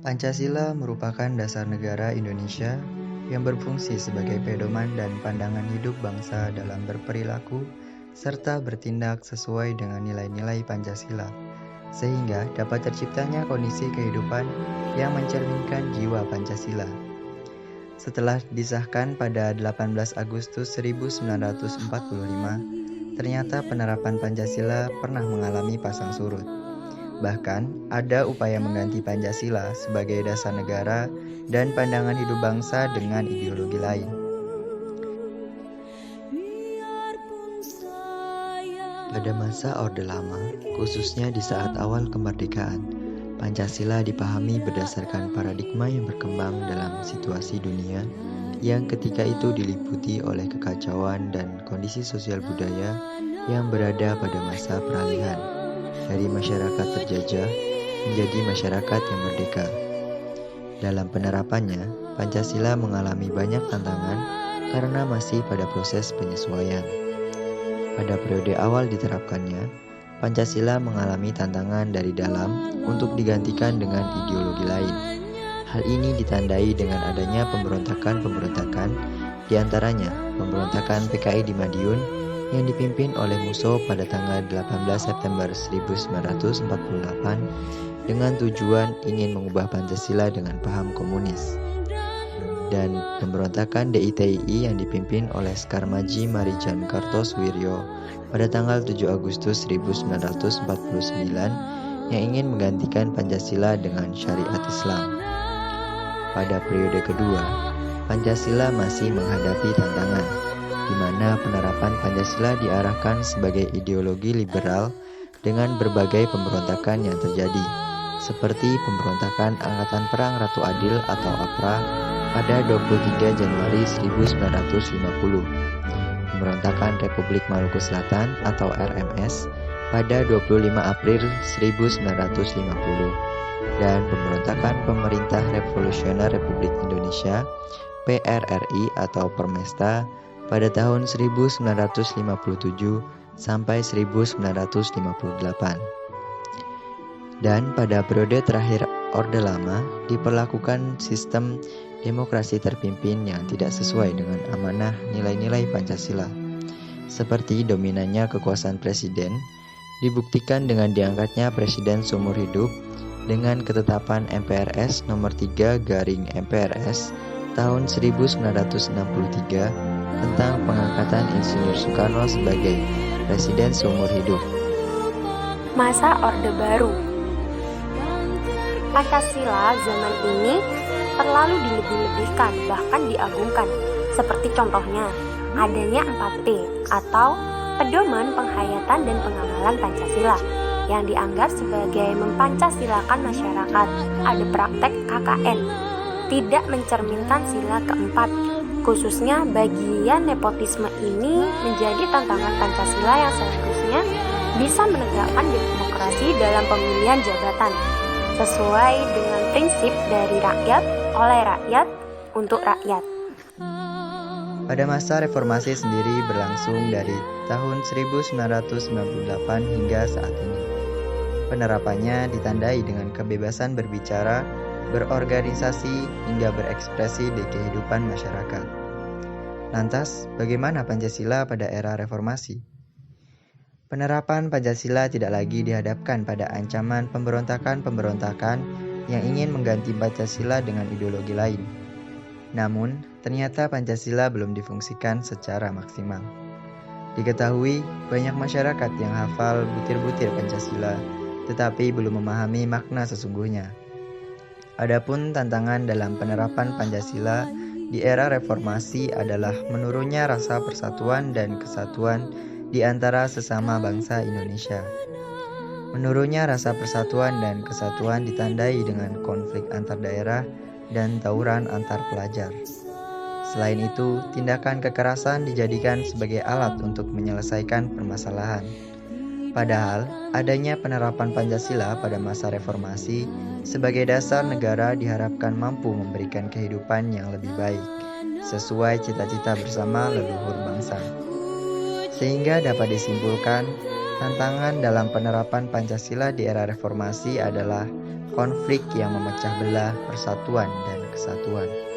Pancasila merupakan dasar negara Indonesia yang berfungsi sebagai pedoman dan pandangan hidup bangsa dalam berperilaku serta bertindak sesuai dengan nilai-nilai Pancasila, sehingga dapat terciptanya kondisi kehidupan yang mencerminkan jiwa Pancasila. Setelah disahkan pada 18 Agustus 1945, ternyata penerapan Pancasila pernah mengalami pasang surut. Bahkan, ada upaya mengganti Pancasila sebagai dasar negara dan pandangan hidup bangsa dengan ideologi lain. Pada masa Orde Lama, khususnya di saat awal kemerdekaan, Pancasila dipahami berdasarkan paradigma yang berkembang dalam situasi dunia yang ketika itu diliputi oleh kekacauan dan kondisi sosial budaya yang berada pada masa peralihan dari masyarakat terjajah menjadi masyarakat yang merdeka. Dalam penerapannya, Pancasila mengalami banyak tantangan karena masih pada proses penyesuaian. Pada periode awal diterapkannya, Pancasila mengalami tantangan dari dalam untuk digantikan dengan ideologi lain. Hal ini ditandai dengan adanya pemberontakan-pemberontakan, diantaranya pemberontakan PKI di Madiun yang dipimpin oleh Musso pada tanggal 18 September 1948 dengan tujuan ingin mengubah Pancasila dengan paham komunis, dan pemberontakan DITII yang dipimpin oleh Skarmaji Marijan Kartosoewirjo pada tanggal 7 Agustus 1949 yang ingin menggantikan Pancasila dengan syariat Islam. Pada periode kedua, Pancasila masih menghadapi tantangan, di mana penerapan Pancasila diarahkan sebagai ideologi liberal dengan berbagai pemberontakan yang terjadi, seperti pemberontakan Angkatan Perang Ratu Adil atau APRA pada 23 Januari 1950, pemberontakan Republik Maluku Selatan atau RMS pada 25 April 1950, dan pemberontakan Pemerintah Revolusioner Republik Indonesia PRRI atau Permesta pada tahun 1957 sampai 1958. Dan pada periode terakhir Orde Lama diperlakukan sistem demokrasi terpimpin yang tidak sesuai dengan amanah nilai-nilai Pancasila, seperti dominannya kekuasaan presiden, dibuktikan dengan diangkatnya presiden seumur hidup dengan ketetapan MPRS nomor 3/MPRS tahun 1963 tentang pengangkatan Insinyur Soekarno sebagai presiden seumur hidup. Masa Orde Baru. Pancasila zaman ini terlalu dilebih-lebihkan, bahkan diagungkan. Seperti contohnya, adanya 4P atau pedoman penghayatan dan pengamalan Pancasila yang dianggap sebagai mempancasilakan masyarakat. Ada praktek KKN, tidak mencerminkan sila keempat. Khususnya bagian nepotisme ini menjadi tantangan Pancasila yang seharusnya bisa menegakkan demokrasi dalam pemilihan jabatan sesuai dengan prinsip dari rakyat, oleh rakyat, untuk rakyat. Pada masa reformasi sendiri berlangsung dari tahun 1998 hingga saat ini. Penerapannya ditandai dengan kebebasan berbicara, berorganisasi, hingga berekspresi di kehidupan masyarakat. Lantas, bagaimana Pancasila pada era reformasi? Penerapan Pancasila tidak lagi dihadapkan pada ancaman pemberontakan-pemberontakan yang ingin mengganti Pancasila dengan ideologi lain. Namun, ternyata Pancasila belum difungsikan secara maksimal. Diketahui, banyak masyarakat yang hafal butir-butir Pancasila, tetapi belum memahami makna sesungguhnya. Adapun tantangan dalam penerapan Pancasila di era reformasi adalah menurunnya rasa persatuan dan kesatuan di antara sesama bangsa Indonesia. Menurunnya rasa persatuan dan kesatuan ditandai dengan konflik antar daerah dan tawuran antar pelajar. Selain itu, tindakan kekerasan dijadikan sebagai alat untuk menyelesaikan permasalahan. Padahal, adanya penerapan Pancasila pada masa reformasi sebagai dasar negara diharapkan mampu memberikan kehidupan yang lebih baik, sesuai cita-cita bersama leluhur bangsa. Sehingga dapat disimpulkan, tantangan dalam penerapan Pancasila di era reformasi adalah konflik yang memecah belah persatuan dan kesatuan.